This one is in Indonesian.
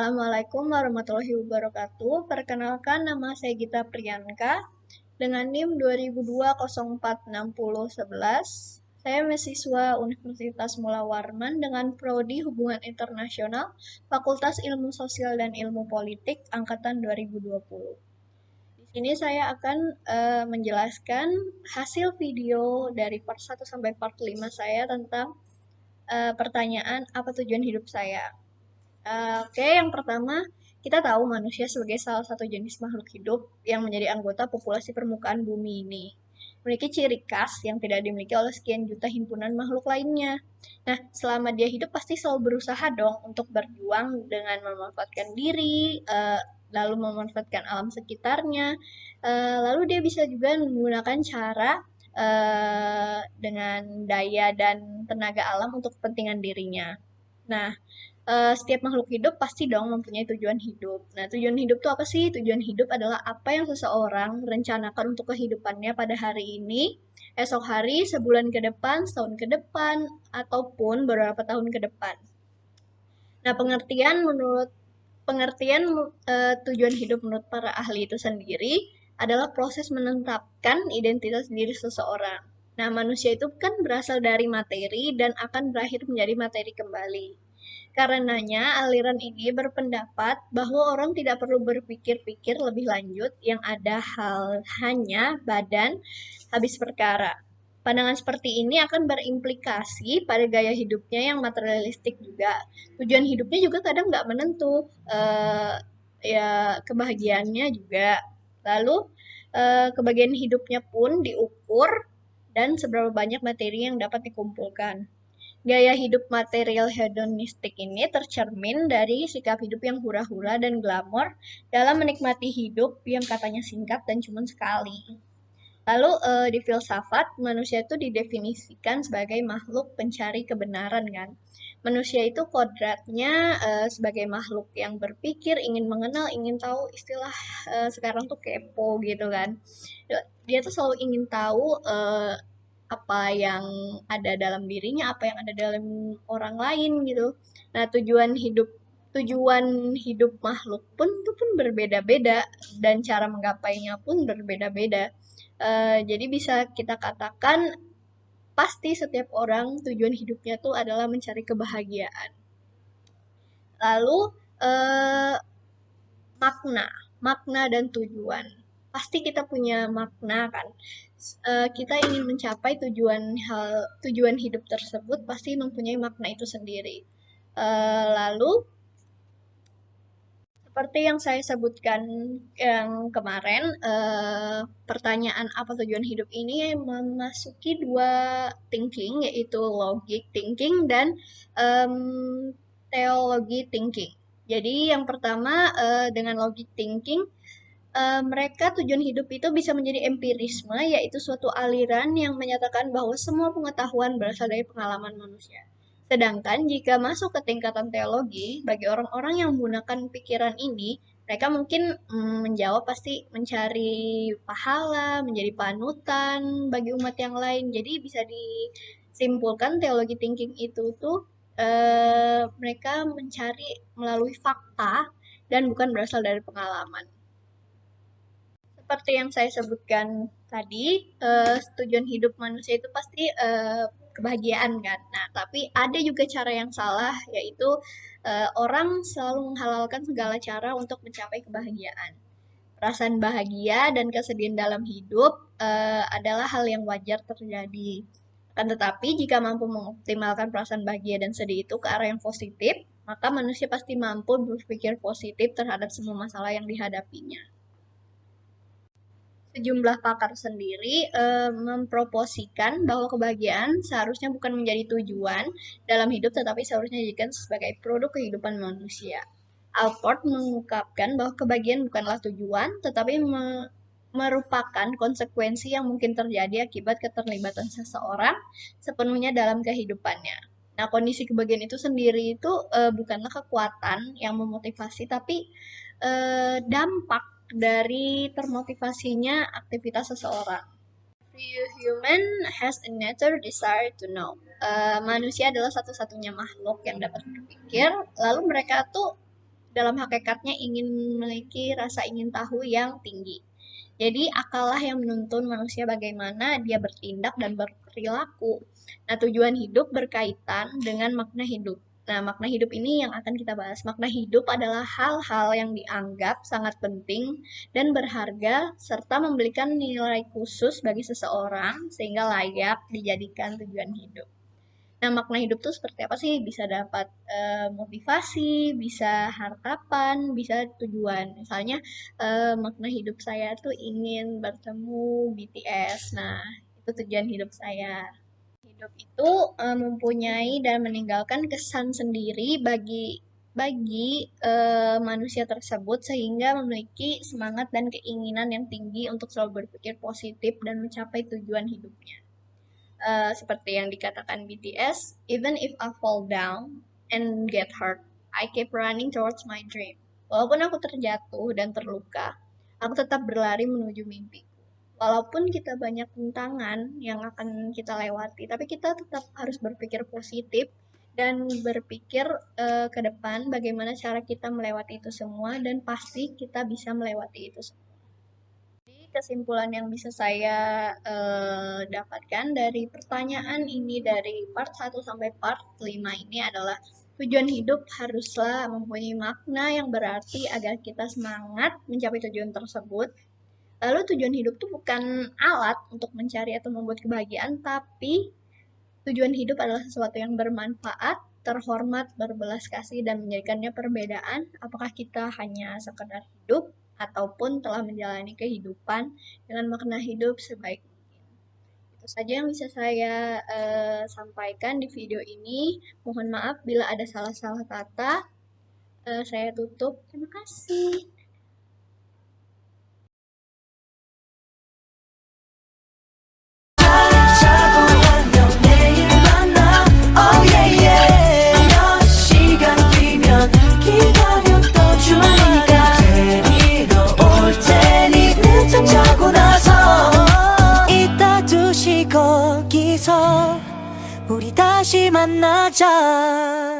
Assalamualaikum warahmatullahi wabarakatuh. Perkenalkan, nama saya Gita Priyanka dengan NIM 2002046011. Saya mahasiswa Universitas Mula Warman dengan Prodi Hubungan Internasional, Fakultas Ilmu Sosial dan Ilmu Politik angkatan 2020. Di sini saya akan menjelaskan hasil video dari part 1 sampai part 5 saya tentang pertanyaan apa tujuan hidup saya. Oke, yang pertama, kita tahu manusia sebagai salah satu jenis makhluk hidup yang menjadi anggota populasi permukaan bumi ini. Memiliki ciri khas yang tidak dimiliki oleh sekian juta himpunan makhluk lainnya. Nah, selama dia hidup pasti selalu berusaha dong untuk berjuang dengan memanfaatkan diri, lalu memanfaatkan alam sekitarnya. Lalu dia bisa juga menggunakan cara dengan daya dan tenaga alam untuk kepentingan dirinya. Nah, setiap makhluk hidup pasti dong mempunyai tujuan hidup. Nah, tujuan hidup itu apa sih? Tujuan hidup adalah apa yang seseorang rencanakan untuk kehidupannya pada hari ini, esok hari, sebulan ke depan, setahun ke depan, ataupun beberapa tahun ke depan. Nah, pengertian tujuan hidup menurut para ahli itu sendiri adalah proses menetapkan identitas diri seseorang. Nah, manusia itu kan berasal dari materi dan akan berakhir menjadi materi kembali. Karenanya, aliran ini berpendapat bahwa orang tidak perlu berpikir-pikir lebih lanjut, yang ada hanya badan habis perkara. Pandangan seperti ini akan berimplikasi pada gaya hidupnya yang materialistik juga. Tujuan hidupnya juga kadang nggak menentu, ya kebahagiaannya juga. Lalu kebahagiaan hidupnya pun diukur dan seberapa banyak materi yang dapat dikumpulkan. Gaya hidup material hedonistik ini tercermin dari sikap hidup yang hura-hura dan glamor dalam menikmati hidup yang katanya singkat dan cuma sekali. Lalu di filsafat, manusia itu didefinisikan sebagai makhluk pencari kebenaran kan. Manusia itu kodratnya sebagai makhluk yang berpikir, ingin mengenal, ingin tahu, istilah sekarang tuh kepo gitu kan. Dia tuh selalu ingin tahu apa yang ada dalam dirinya, apa yang ada dalam orang lain gitu. Nah, tujuan hidup makhluk pun itu pun berbeda-beda dan cara menggapainya pun berbeda-beda. Jadi bisa kita katakan pasti setiap orang tujuan hidupnya tuh adalah mencari kebahagiaan. Lalu eh, makna, makna dan tujuan. Pasti kita punya makna kan. Kita ingin mencapai tujuan hidup tersebut pasti mempunyai makna itu sendiri. Lalu seperti yang saya sebutkan yang kemarin, pertanyaan apa tujuan hidup ini memasuki dua thinking, yaitu logic thinking dan em, teologi thinking. Jadi yang pertama dengan logic thinking, mereka tujuan hidup itu bisa menjadi empirisme, yaitu suatu aliran yang menyatakan bahwa semua pengetahuan berasal dari pengalaman manusia. Sedangkan jika masuk ke tingkatan teologi, bagi orang-orang yang menggunakan pikiran ini, mereka mungkin menjawab pasti mencari pahala, menjadi panutan bagi umat yang lain. Jadi bisa disimpulkan teologi thinking itu tuh mereka mencari melalui fakta dan bukan berasal dari pengalaman. Seperti yang saya sebutkan tadi, tujuan hidup manusia itu pasti kebahagiaan kan. Nah, tapi ada juga cara yang salah, yaitu orang selalu menghalalkan segala cara untuk mencapai kebahagiaan. Perasaan bahagia dan kesedihan dalam hidup adalah hal yang wajar terjadi. Akan tetapi, jika mampu mengoptimalkan perasaan bahagia dan sedih itu ke arah yang positif, maka manusia pasti mampu berpikir positif terhadap semua masalah yang dihadapinya. Sejumlah pakar sendiri memproposikan bahwa kebahagiaan seharusnya bukan menjadi tujuan dalam hidup, tetapi seharusnya dijadikan sebagai produk kehidupan manusia. Alport mengungkapkan bahwa kebahagiaan bukanlah tujuan, tetapi merupakan konsekuensi yang mungkin terjadi akibat keterlibatan seseorang sepenuhnya dalam kehidupannya. Nah, kondisi kebahagiaan itu sendiri itu bukanlah kekuatan yang memotivasi, tapi dampak dari termotivasinya aktivitas seseorang. Every human has a natural desire to know. Manusia adalah satu-satunya makhluk yang dapat berpikir, lalu mereka tuh dalam hakikatnya ingin memiliki rasa ingin tahu yang tinggi. Jadi akallah yang menuntun manusia bagaimana dia bertindak dan berperilaku. Nah, tujuan hidup berkaitan dengan makna hidup. Nah, makna hidup ini yang akan kita bahas. Makna hidup adalah hal-hal yang dianggap sangat penting dan berharga serta memberikan nilai khusus bagi seseorang sehingga layak dijadikan tujuan hidup. Nah, makna hidup tuh seperti apa sih? Bisa dapat motivasi, bisa harapan, bisa tujuan. Misalnya, makna hidup saya tuh ingin bertemu BTS. Nah, itu tujuan hidup saya. Hidup itu mempunyai dan meninggalkan kesan sendiri bagi manusia tersebut sehingga memiliki semangat dan keinginan yang tinggi untuk selalu berpikir positif dan mencapai tujuan hidupnya. Seperti yang dikatakan BTS, even if I fall down and get hurt, I keep running towards my dream. Walaupun aku terjatuh dan terluka, aku tetap berlari menuju mimpi. Walaupun kita banyak rintangan yang akan kita lewati, tapi kita tetap harus berpikir positif dan berpikir ke depan bagaimana cara kita melewati itu semua dan pasti kita bisa melewati itu semua. Kesimpulan yang bisa saya dapatkan dari pertanyaan ini dari part 1 sampai part 5 ini adalah tujuan hidup haruslah mempunyai makna yang berarti agar kita semangat mencapai tujuan tersebut. Lalu tujuan hidup itu bukan alat untuk mencari atau membuat kebahagiaan, tapi tujuan hidup adalah sesuatu yang bermanfaat, terhormat, berbelas kasih, dan menjadikannya perbedaan apakah kita hanya sekedar hidup ataupun telah menjalani kehidupan dengan makna hidup sebaik mungkin. Itu saja yang bisa saya sampaikan di video ini. Mohon maaf bila ada salah-salah kata. Saya tutup. Terima kasih. 거기서 우리 다시 만나자.